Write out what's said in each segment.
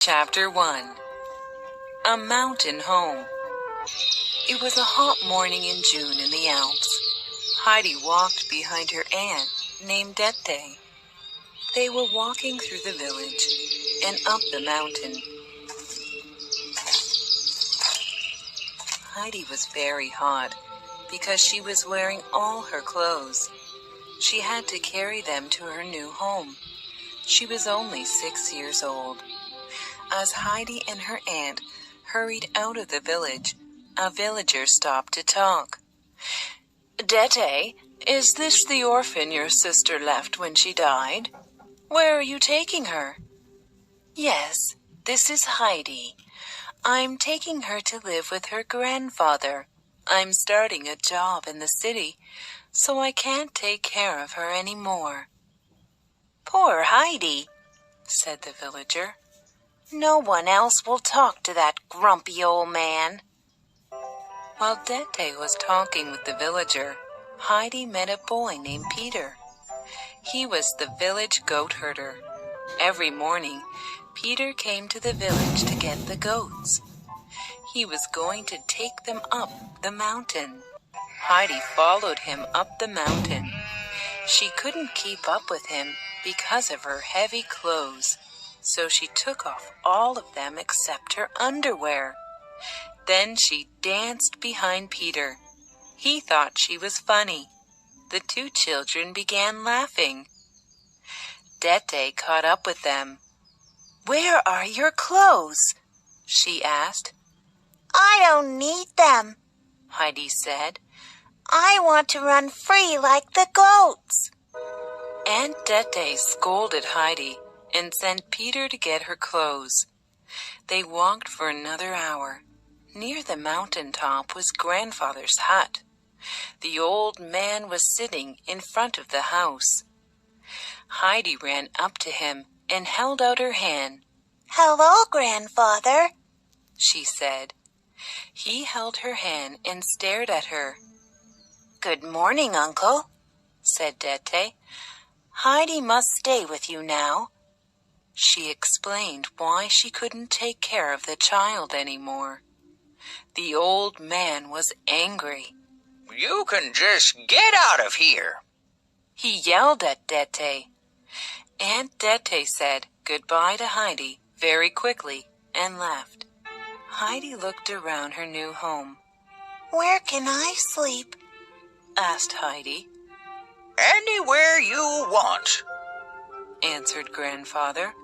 Chapter 1. A Mountain Home. It was a hot morning in June in the Alps. Heidi walked behind her aunt, named Dete. They were walking through the village and up the mountain. Heidi was very hot because she was wearing all her clothes. She had to carry them to her new home. She was only 6 years old. As Heidi and her aunt hurried out of the village, a villager stopped to talk. "Dete, is this the orphan your sister left when she died? Where are you taking her?" "Yes, this is Heidi. I'm taking her to live with her grandfather. I'm starting a job in the city, so I can't take care of her anymore." "Poor Heidi," said the villager. "No one else will talk to that grumpy old man." While Dete was talking with the villager, Heidi met a boy named Peter. He was the village goat herder. Every morning, Peter came to the village to get the goats. He was going to take them up the mountain. Heidi followed him up the mountain. She couldn't keep up with him because of her heavy clothes, so she took off all of them except her underwear. Then she danced behind Peter. He thought she was funny. The two children began laughing. Dete caught up with them. "Where are your clothes?" she asked. "I don't need them," Heidi said. "I want to run free like the goats." Aunt Dete scolded Heidi and sent Peter to get her clothes. They walked for another hour. Near the mountain top was Grandfather's hut. The old man was sitting in front of the house. Heidi ran up to him and held out her hand. "Hello, Grandfather," she said. He held her hand and stared at her. "Good morning, Uncle," said Dete. "Heidi must stay with you now." She explained why she couldn't take care of the child anymore. The old man was angry. "You can just get out of here," he yelled at Dete. Aunt Dete said goodbye to Heidi very quickly and left. Heidi looked around her new home. "Where can I sleep?" asked Heidi. "Anywhere you want," answered Grandfather.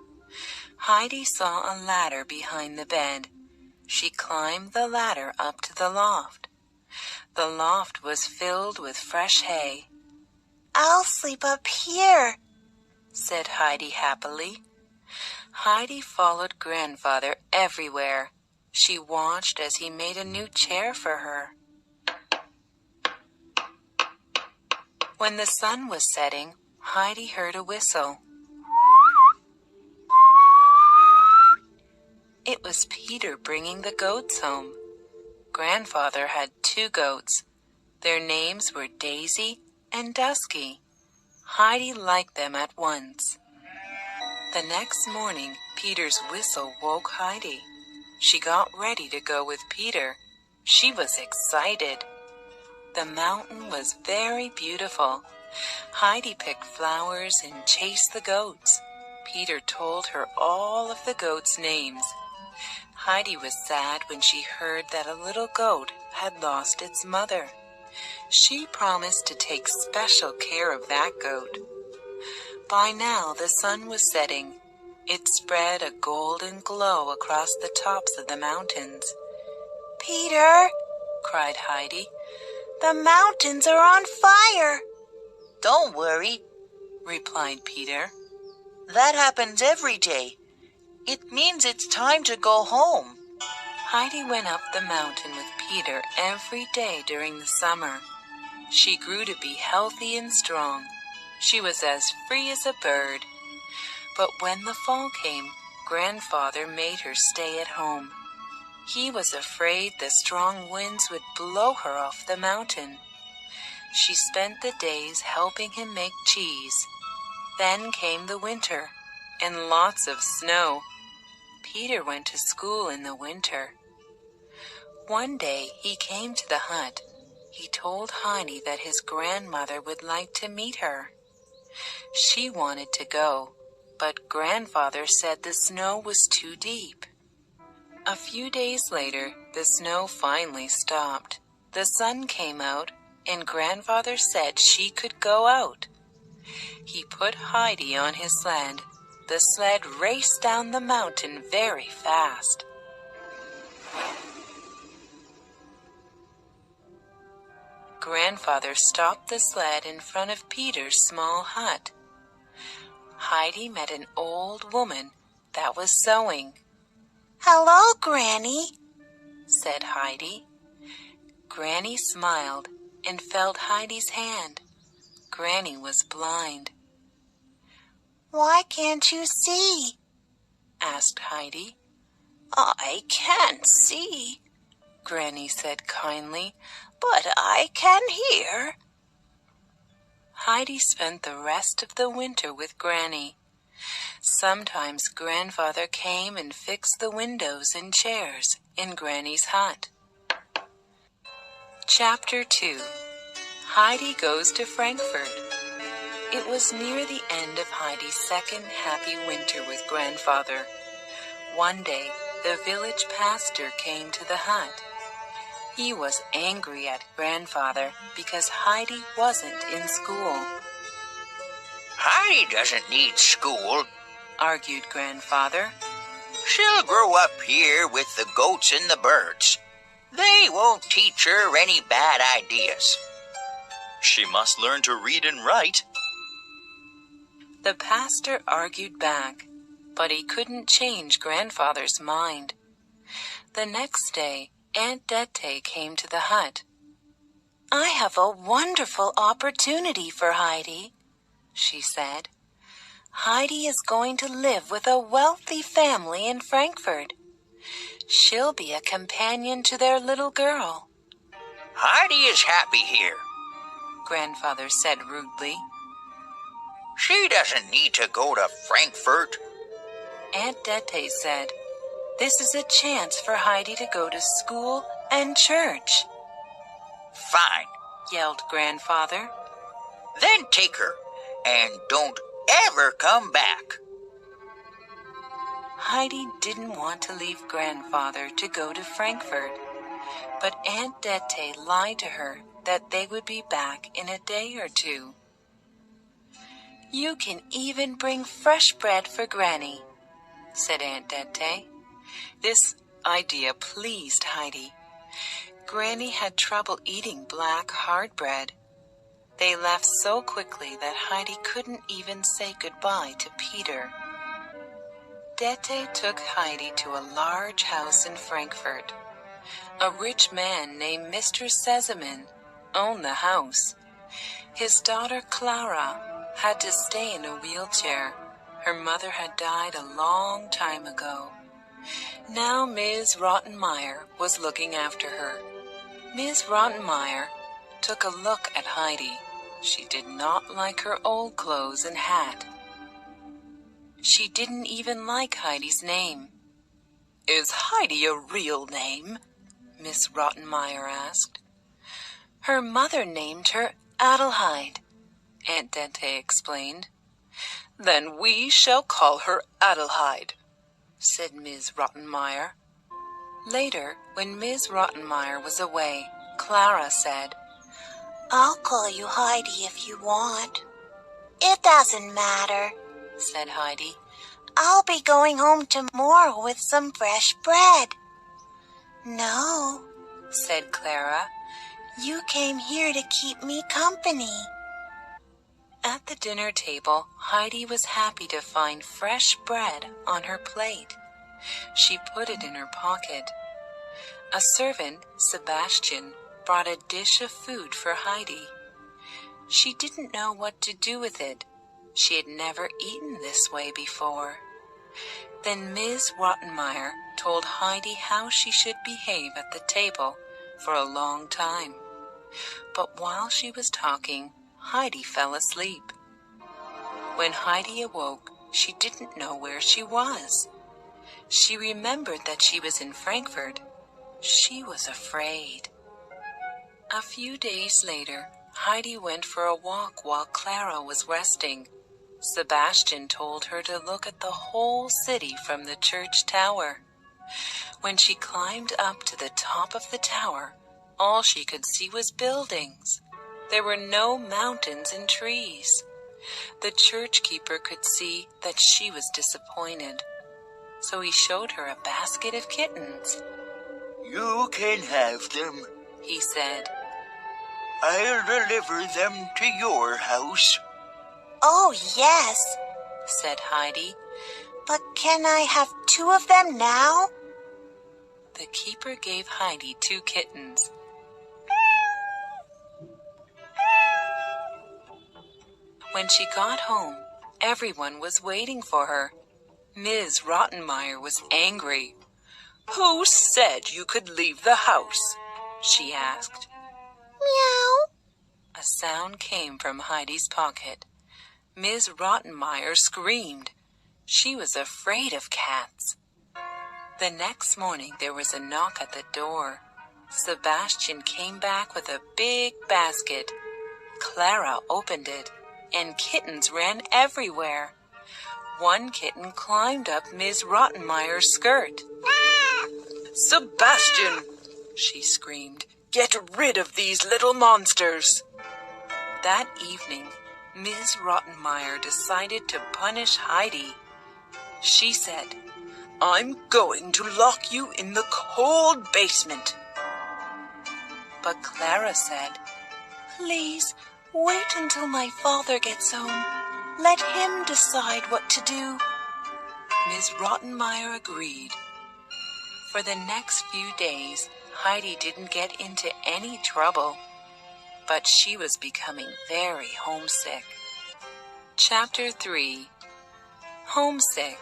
Heidi saw a ladder behind the bed. She climbed the ladder up to the loft. The loft was filled with fresh hay. "I'll sleep up here," said Heidi happily. Heidi followed Grandfather everywhere. She watched as he made a new chair for her. When the sun was setting, Heidi heard a whistle. It was Peter bringing the goats home. Grandfather had 2 goats. Their names were Daisy and Dusky. Heidi liked them at once. The next morning, Peter's whistle woke Heidi. She got ready to go with Peter. She was excited. The mountain was very beautiful. Heidi picked flowers and chased the goats. Peter told her all of the goats' names. Heidi was sad when she heard that a little goat had lost its mother. She promised to take special care of that goat. By now the sun was setting. It spread a golden glow across the tops of the mountains. "Peter," cried Heidi, "the mountains are on fire." "Don't worry," replied Peter. "That happens every day. It means it's time to go home." Heidi went up the mountain with Peter every day during the summer. She grew to be healthy and strong. She was as free as a bird. But when the fall came, Grandfather made her stay at home. He was afraid the strong winds would blow her off the mountain. She spent the days helping him make cheese. Then came the winter and lots of snow. Peter went to school in the winter. One day he came to the hut. He told Heidi that his grandmother would like to meet her. She wanted to go, but grandfather said the snow was too deep. A few days later, the snow finally stopped. The sun came out, and grandfather said she could go out. He put Heidi on his sled. The sled raced down the mountain very fast. Grandfather stopped the sled in front of Peter's small hut. Heidi met an old woman that was sewing. "Hello, Granny," said Heidi. Granny smiled and felt Heidi's hand. Granny was blind. "Why can't you see?" asked Heidi. "I can't see," Granny said kindly, "but I can hear." Heidi spent the rest of the winter with Granny. Sometimes grandfather came and fixed the windows and chairs in Granny's hut. Chapter 2. Heidi Goes to Frankfurt. It was near the end of Heidi's second happy winter with grandfather. One day, the village pastor came to the hut. He was angry at grandfather because Heidi wasn't in school. Heidi doesn't need school, argued grandfather. She'll grow up here with the goats and the birds. They won't teach her any bad ideas. She must learn to read and write. The pastor argued back, but he couldn't change grandfather's mind. The next day, Aunt Dete came to the hut. "I have a wonderful opportunity for Heidi," she said. "Heidi is going to live with a wealthy family in Frankfurt. She'll be a companion to their little girl." Heidi is happy here, grandfather said rudely. She doesn't need to go to Frankfurt. Aunt Dete said, "This is a chance for Heidi to go to school and church." Fine, yelled grandfather. Then take her, and don't ever come back. Heidi didn't want to leave grandfather to go to Frankfurt, but Aunt Dete lied to her that they would be back in a day or two. "You can even bring fresh bread for Granny," said Aunt Dete. This idea pleased Heidi. Granny had trouble eating black hard bread. They left so quickly that Heidi couldn't even say goodbye to Peter. Dete took Heidi to a large house in Frankfurt. A rich man named Mr. Sesemann owned the house. His daughter Clara had to stay in a wheelchair. Her mother had died a long time ago. Now Ms. Rottenmeier was looking after her. Ms. Rottenmeier took a look at Heidi. She did not like her old clothes and hat. She didn't even like Heidi's name. "Is Heidi a real name?" Miss Rottenmeier asked. "Her mother named her Adelheid," Aunt Dete explained. "Then we shall call her Adelheid," said Ms. Rottenmeier. Later, when Ms. Rottenmeier was away, Clara said, "I'll call you Heidi if you want." "It doesn't matter," said Heidi. "I'll be going home tomorrow with some fresh bread." "No," said Clara. "You came here to keep me company." At the dinner table, Heidi was happy to find fresh bread on her plate. She put it in her pocket. A servant, Sebastian, brought a dish of food for Heidi. She didn't know what to do with it. She had never eaten this way before. Then Ms. Rottenmeier told Heidi how she should behave at the table for a long time. But while she was talking, Heidi fell asleep. When Heidi awoke, she didn't know where she was. She remembered that she was in Frankfurt. She was afraid. A few days later, Heidi went for a walk while Clara was resting. Sebastian told her to look at the whole city from the church tower. When she climbed up to the top of the tower, all she could see was buildings. There were no mountains and trees. The church keeper could see that she was disappointed, so he showed her a basket of kittens. You can have them, He said. I'll deliver them to your house. Oh, yes, Said Heidi. but can I have 2 of them now? The keeper gave Heidi 2 kittens. When she got home, everyone was waiting for her. Ms. Rottenmeier was angry. Who said you could leave the house? She asked. Meow. A sound came from Heidi's pocket. Ms. Rottenmeier screamed. She was afraid of cats. The next morning there was a knock at the door. Sebastian came back with a big basket. Clara opened it, and kittens ran everywhere. One kitten climbed up Ms. Rottenmeier's skirt. Sebastian, she screamed, get rid of these little monsters. That evening, Ms. Rottenmeier decided to punish Heidi. She said, I'm going to lock you in the cold basement. But Clara said, Please, wait until my father gets home. Let him decide what to do. Ms. Rottenmeier agreed. For the next few days, Heidi didn't get into any trouble, but she was becoming very homesick. Chapter 3. Homesick.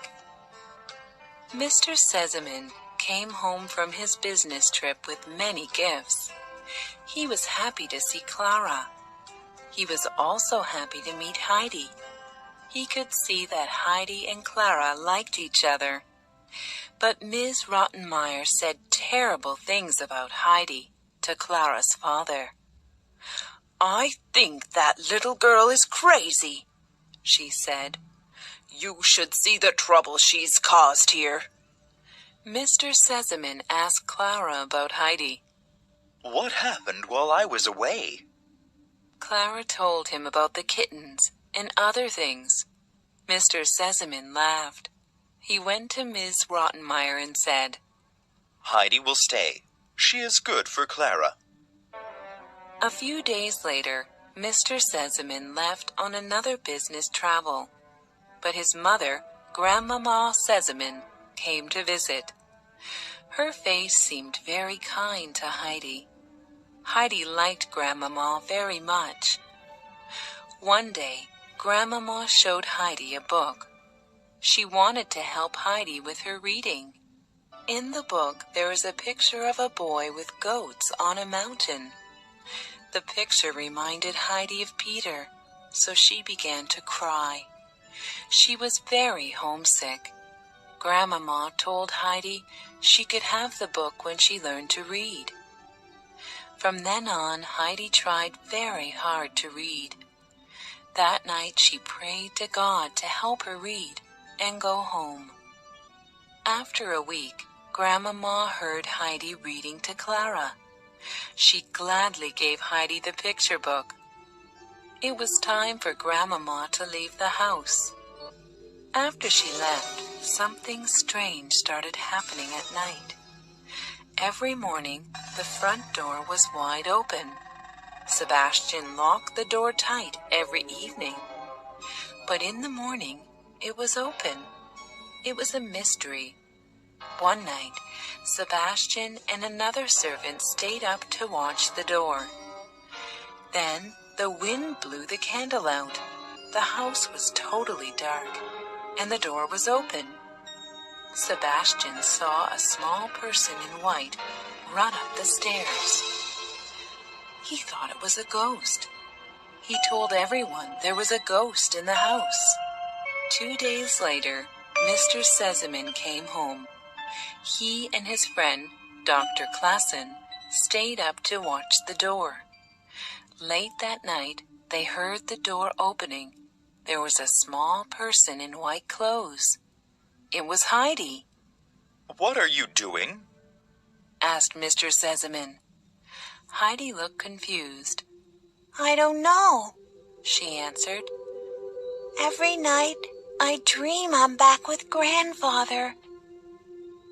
Mr. Sesemann came home from his business trip with many gifts. He was happy to see Clara. He was also happy to meet Heidi. He could see that Heidi and Clara liked each other. But Ms. Rottenmeier said terrible things about Heidi to Clara's father. I think that little girl is crazy, she said. You should see the trouble she's caused here. Mr. Sesemann asked Clara about Heidi. What happened while I was away? Clara told him about the kittens and other things. Mr. Sesemann laughed. He went to Ms. Rottenmeier and said, Heidi will stay. She is good for Clara. A few days later, Mr. Sesemann left on another business travel. But his mother, Grandmama Sesemann, came to visit. Her face seemed very kind to Heidi. Heidi liked Grandmama very much. One day, Grandmama showed Heidi a book. She wanted to help Heidi with her reading. In the book, there is a picture of a boy with goats on a mountain. The picture reminded Heidi of Peter, so she began to cry. She was very homesick. Grandmama told Heidi she could have the book when she learned to read. From then on, Heidi tried very hard to read. That night she prayed to God to help her read and go home. After a week, Grandmama heard Heidi reading to Clara. She gladly gave Heidi the picture book. It was time for Grandmama to leave the house. After she left, something strange started happening at night. Every morning, the front door was wide open. Sebastian locked the door tight every evening. But in the morning, it was open. It was a mystery. One night, Sebastian and another servant stayed up to watch the door. Then the wind blew the candle out. The house was totally dark, and the door was open. Sebastian saw a small person in white run up the stairs. He thought it was a ghost. He told everyone there was a ghost in the house. 2 days later, Mr. Sesemann came home. He and his friend, Dr. Klassen, stayed up to watch the door. Late that night, they heard the door opening. There was a small person in white clothes. It was Heidi. What are you doing? Asked Mr. Sesemann. Heidi looked confused. I don't know, She answered. every night I dream I'm back with grandfather.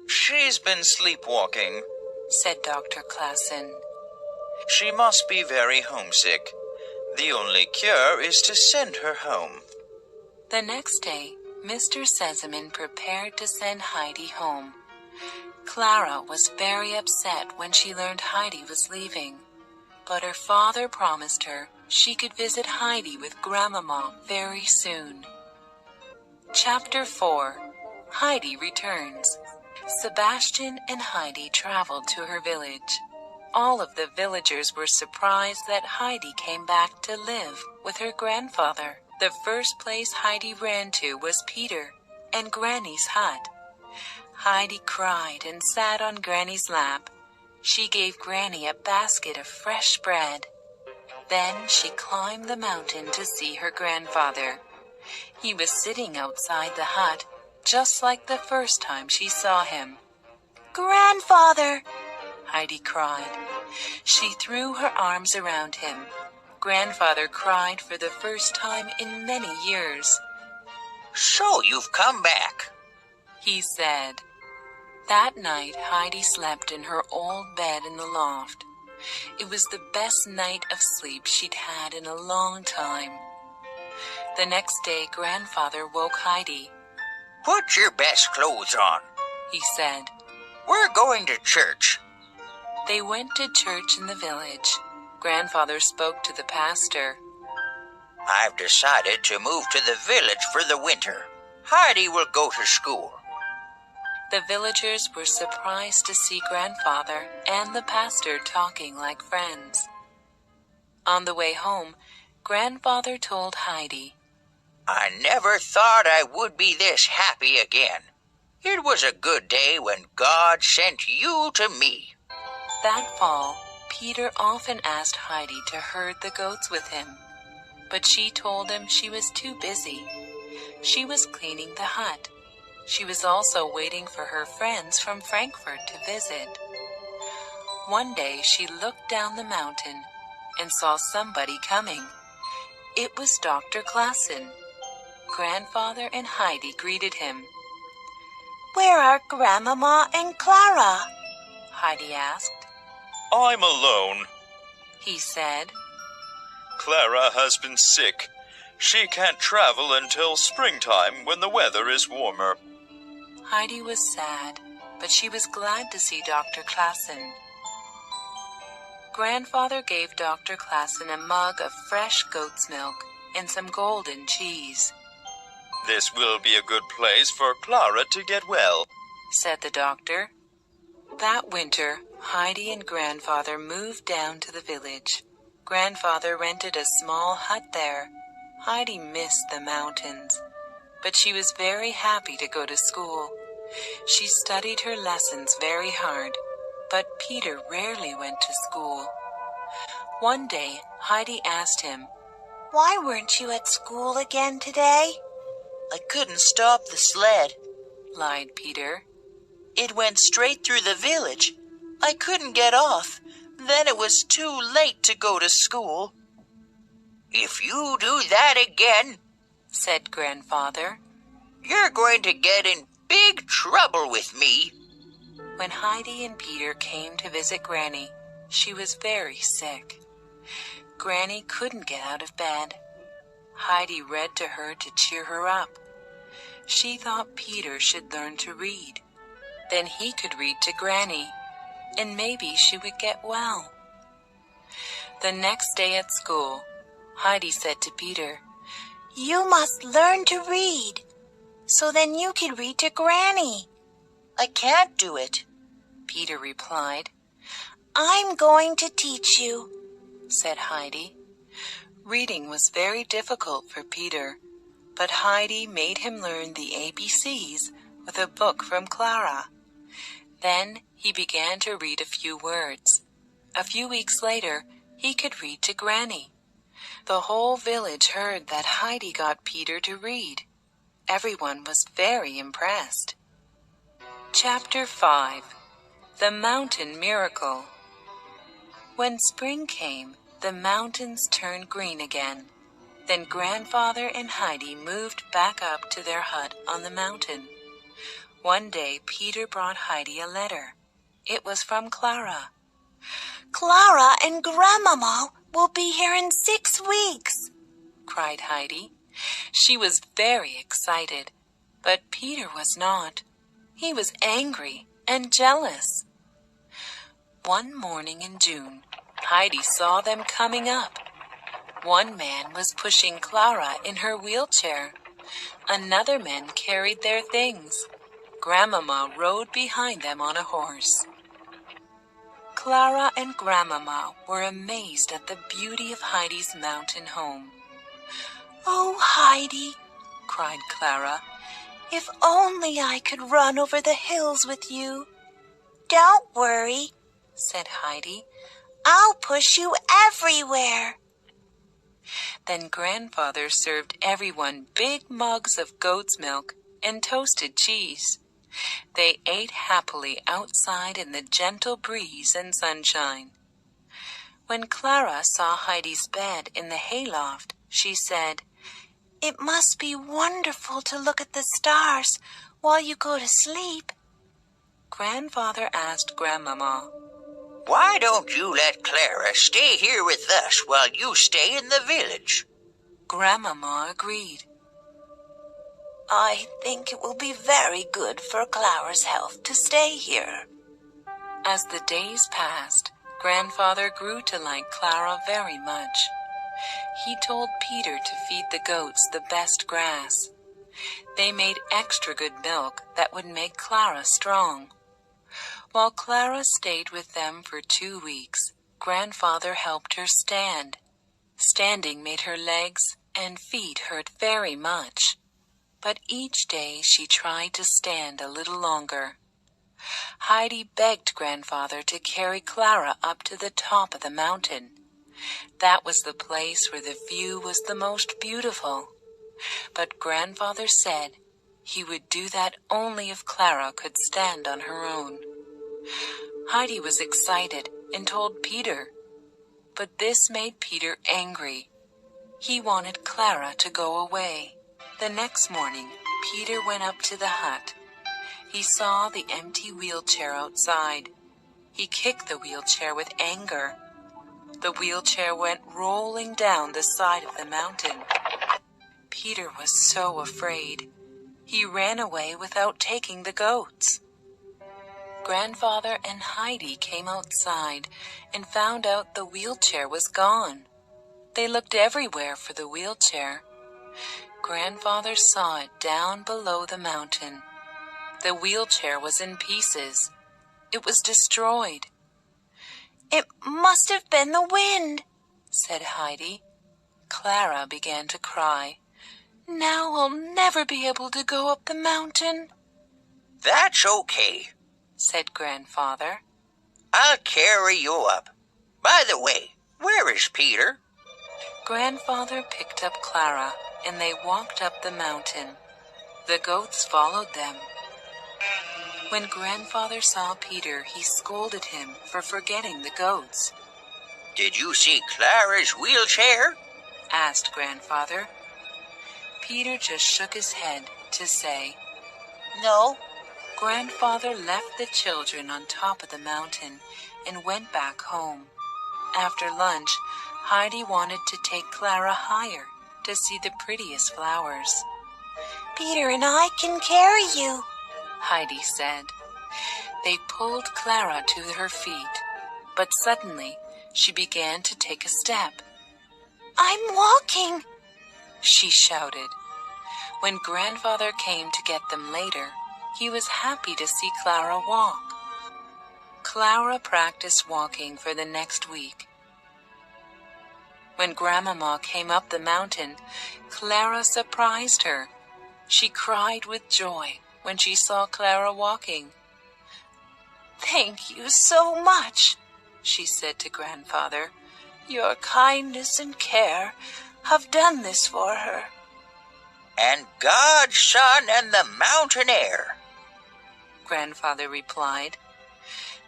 She's been sleepwalking. Said Dr. Klassen. She must be very homesick. The only cure is to send her home. The next day, Mr. Sesemann prepared to send Heidi home. Clara was very upset when she learned Heidi was leaving, but her father promised her she could visit Heidi with Grandmama very soon. Chapter 4. Heidi Returns. Sebastian and Heidi traveled to her village. All of the villagers were surprised that Heidi came back to live with her grandfather. The first place Heidi ran to was Peter and Granny's hut. Heidi cried and sat on Granny's lap. She gave Granny a basket of fresh bread. Then she climbed the mountain to see her grandfather. He was sitting outside the hut, just like the first time she saw him. Grandfather! Heidi cried. She threw her arms around him. Grandfather cried for the first time in many years. So you've come back. He said. That night, Heidi slept in her old bed in the loft. It was the best night of sleep she'd had in a long time. The next day, Grandfather woke Heidi. Put your best clothes on. He said. We're going to church. They went to church in the village. Grandfather spoke to the pastor. I've decided to move to the village for the winter. Heidi will go to school. The villagers were surprised to see Grandfather and the pastor talking like friends. On the way home, Grandfather told Heidi, I never thought I would be this happy again. It was a good day when God sent you to me. That fall, Peter often asked Heidi to herd the goats with him, but she told him she was too busy. She was cleaning the hut. She was also waiting for her friends from Frankfurt to visit. One day she looked down the mountain and saw somebody coming. It was Dr. Klassen. Grandfather and Heidi greeted him. Where are Grandmama and Clara? Heidi asked. I'm alone. He said. Clara has been sick. She can't travel until springtime when the weather is warmer. Heidi was sad, but she was glad to see Dr. Klassen. Grandfather gave Dr. Klassen a mug of fresh goat's milk and some golden cheese. This will be a good place for Clara to get well, said the doctor. That winter, Heidi and Grandfather moved down to the village. Grandfather rented a small hut there. Heidi missed the mountains, but she was very happy to go to school. She studied her lessons very hard, but Peter rarely went to school. One day, Heidi asked him, Why weren't you at school again today? I couldn't stop the sled. lied Peter. It went straight through the village. I couldn't get off. Then it was too late to go to school. If you do that again, said Grandfather. you're going to get in big trouble with me. When Heidi and Peter came to visit Granny, she was very sick. Granny couldn't get out of bed. Heidi read to her to cheer her up. She thought Peter should learn to read. Then he could read to Granny, and maybe she would get well. The next day at school, Heidi said to Peter, You must learn to read, so then you can read to Granny. I can't do it. Peter replied. I'm going to teach you, said Heidi. Reading was very difficult for Peter. but Heidi made him learn the ABCs with a book from Clara. Then he began to read a few words. A few weeks later, he could read to Granny. The whole village heard that Heidi got Peter to read. Everyone was very impressed. Chapter 5. The Mountain Miracle. When spring came, the mountains turned green again. Then Grandfather and Heidi moved back up to their hut on the mountain. One day, Peter brought Heidi a letter. It was from Clara. Clara and Grandmama will be here in 6 weeks, cried Heidi. She was very excited, but Peter was not. He was angry and jealous. One morning in June, Heidi saw them coming up. One man was pushing Clara in her wheelchair. Another man carried their things. Grandmama rode behind them on a horse. Clara and Grandmama were amazed at the beauty of Heidi's mountain home. "Oh, Heidi," cried Clara, "if only I could run over the hills with you." "Don't worry," said Heidi. "I'll push you everywhere." Then Grandfather served everyone big mugs of goat's milk and toasted cheese. They ate happily outside in the gentle breeze and sunshine. When Clara saw Heidi's bed in the hayloft, she said, "It must be wonderful to look at the stars while you go to sleep." Grandfather asked Grandmama, Why don't you let Clara stay here with us while you stay in the village? Grandmama agreed. "I think it will be very good for Clara's health to stay here." As the days passed, Grandfather grew to like Clara very much. He told Peter to feed the goats the best grass. They made extra good milk that would make Clara strong. While Clara stayed with them for 2 weeks, Grandfather helped her stand. Standing made her legs and feet hurt very much. But each day she tried to stand a little longer. Heidi begged Grandfather to carry Clara up to the top of the mountain. That was the place where the view was the most beautiful. But Grandfather said he would do that only if Clara could stand on her own. Heidi was excited and told Peter, but this made Peter angry. He wanted Clara to go away. The next morning, Peter went up to the hut. He saw the empty wheelchair outside. He kicked the wheelchair with anger. The wheelchair went rolling down the side of the mountain. Peter was so afraid. He ran away without taking the goats. Grandfather and Heidi came outside and found out the wheelchair was gone. They looked everywhere for the wheelchair. Grandfather saw it down below the mountain. The wheelchair was in pieces. It was destroyed. "It must have been the wind," said Heidi. Clara began to cry. "Now I'll never be able to go up the mountain." That's okay, said Grandfather. I'll carry you up. By the way, where is Peter? Grandfather picked up Clara, and they walked up the mountain. The goats followed them. When Grandfather saw Peter, he scolded him for forgetting the goats. Did you see Clara's wheelchair? Asked Grandfather. Peter just shook his head to say, No. Grandfather left the children on top of the mountain and went back home. After lunch, Heidi wanted to take Clara higher to see the prettiest flowers. "Peter and I can carry you," Heidi said. They pulled Clara to her feet, but suddenly she began to take a step. "I'm walking," she shouted. When Grandfather came to get them later, he was happy to see Clara walk. Clara practiced walking for the next week. When Grandmama came up the mountain, Clara surprised her. She cried with joy when she saw Clara walking. "Thank you so much," she said to Grandfather. "Your kindness and care have done this for her." "And God's Son and the mountain air," Grandfather replied.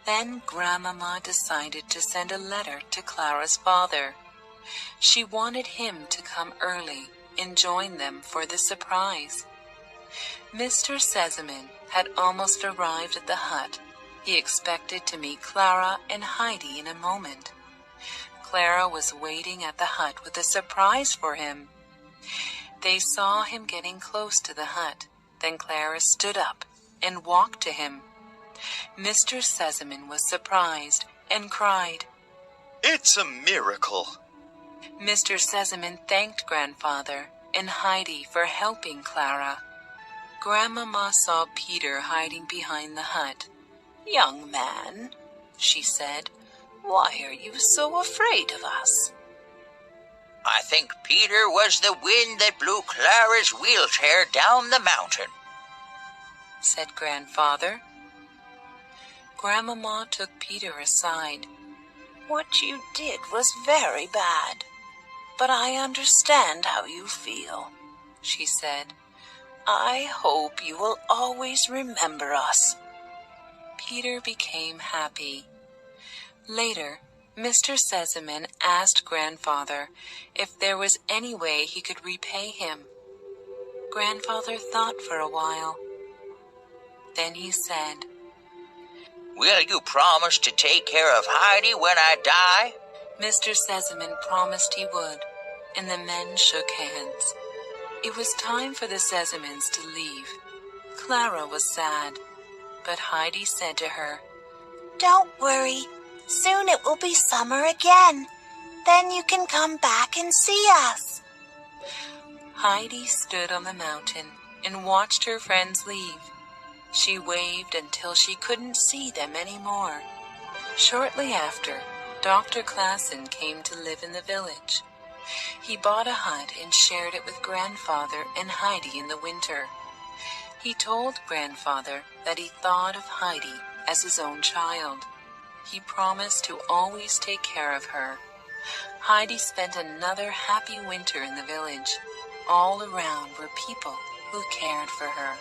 Then Grandmama decided to send a letter to Clara's father. She wanted him to come early and join them for the surprise. Mr. Sesamon had almost arrived at the hut. He expected to meet Clara and Heidi in a moment. Clara was waiting at the hut with a surprise for him. They saw him getting close to the hut. Then Clara stood up and walked to him. Mr. Sesamon was surprised and cried, It's a miracle. Mr. Sesamon thanked Grandfather and Heidi for helping Clara. Grandmama saw Peter hiding behind the hut. "Young man," she said, "why are you so afraid of us?" "I think Peter was the wind that blew Clara's wheelchair down the mountain," said Grandfather. Grandmama took Peter aside. "What you did was very bad, but I understand how you feel," she said. "I hope you will always remember us." Peter became happy. Later, Mr. Sesamon asked Grandfather if there was any way he could repay him. Grandfather thought for a while. Then he said, "Will you promise to take care of Heidi when I die?" Mr. Sesamon promised he would, and the men shook hands. It was time for the Sesamons to leave. Clara was sad, but Heidi said to her, "Don't worry. Soon it will be summer again. Then you can come back and see us." Heidi stood on the mountain and watched her friends leave. She waved until she couldn't see them anymore. Shortly after, Dr. Klassen came to live in the village. He bought a hut and shared it with Grandfather and Heidi in the winter. He told Grandfather that he thought of Heidi as his own child. He promised to always take care of her. Heidi spent another happy winter in the village. All around were people who cared for her.